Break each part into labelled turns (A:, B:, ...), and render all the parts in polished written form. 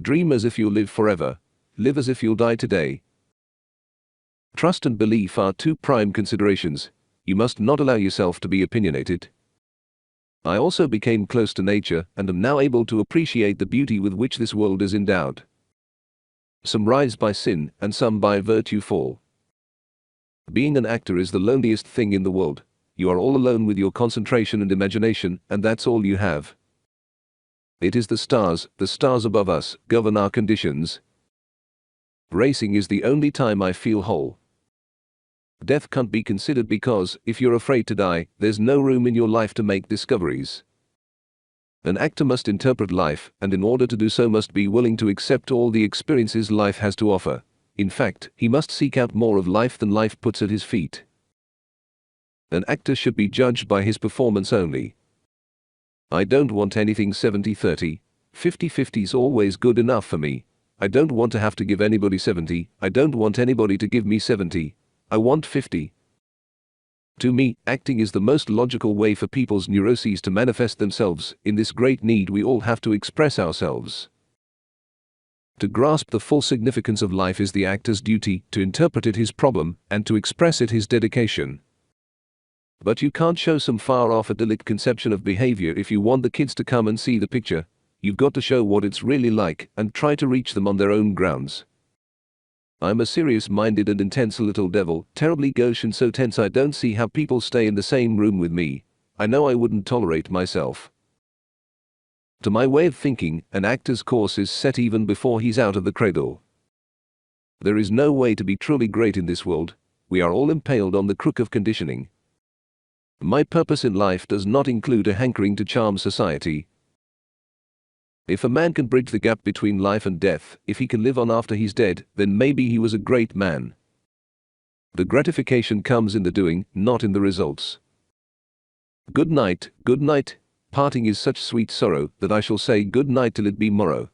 A: Dream as if you'll live forever. Live as if you'll die today. Trust and belief are two prime considerations. You must not allow yourself to be opinionated. I also became close to nature and am now able to appreciate the beauty with which this world is endowed. Some rise by sin and some by virtue fall. Being an actor is the loneliest thing in the world. You are all alone with your concentration and imagination, and that's all you have. It is the stars above us, govern our conditions. Racing is the only time I feel whole. Death can't be considered because, if you're afraid to die, there's no room in your life to make discoveries. An actor must interpret life, and in order to do so must be willing to accept all the experiences life has to offer. In fact, he must seek out more of life than life puts at his feet. An actor should be judged by his performance only. I don't want anything 70-30. 50-50's always good enough for me. I don't want to have to give anybody 70. I don't want anybody to give me 70. I want 50. To me, acting is the most logical way for people's neuroses to manifest themselves. In this great need we all have to express ourselves. To grasp the full significance of life is the actor's duty, to interpret it his problem, and to express it his dedication. But you can't show some far-off idyllic conception of behavior if you want the kids to come and see the picture. You've got to show what it's really like, and try to reach them on their own grounds. I'm a serious-minded and intense little devil, terribly gauche and so tense I don't see how people stay in the same room with me. I know I wouldn't tolerate myself. To my way of thinking, an actor's course is set even before he's out of the cradle. There is no way to be truly great in this world. We are all impaled on the crook of conditioning. My purpose in life does not include a hankering to charm society. If a man can bridge the gap between life and death, if he can live on after he's dead, then maybe he was a great man. The gratification comes in the doing, not in the results. Good night, good night. Parting is such sweet sorrow that I shall say good night till it be morrow.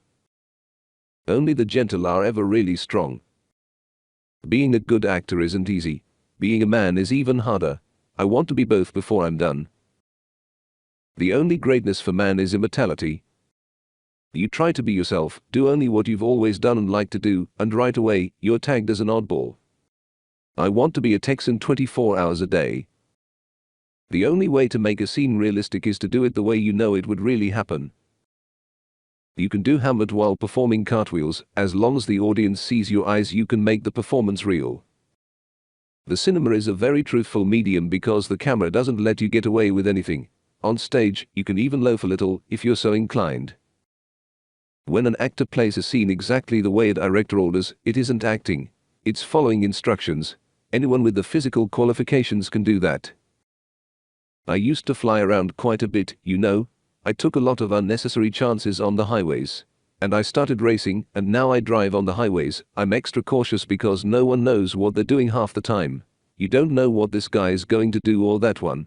A: Only the gentle are ever really strong. Being a good actor isn't easy. Being a man is even harder. I want to be both before I'm done. The only greatness for man is immortality. You try to be yourself, do only what you've always done and like to do, and right away, you're tagged as an oddball. I want to be a Texan 24 hours a day. The only way to make a scene realistic is to do it the way you know it would really happen. You can do Hamlet while performing cartwheels, as long as the audience sees your eyes you can make the performance real. The cinema is a very truthful medium because the camera doesn't let you get away with anything. On stage, you can even loaf a little, if you're so inclined. When an actor plays a scene exactly the way a director orders, it isn't acting. It's following instructions. Anyone with the physical qualifications can do that. I used to fly around quite a bit, you know. I took a lot of unnecessary chances on the highways. And I started racing, and now I drive on the highways. I'm extra cautious because no one knows what they're doing half the time. You don't know what this guy is going to do or that one.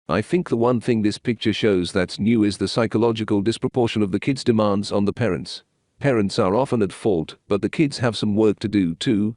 A: I think the one thing this picture shows that's new is the psychological disproportion of the kids' demands on the parents. Parents are often at fault, but the kids have some work to do too.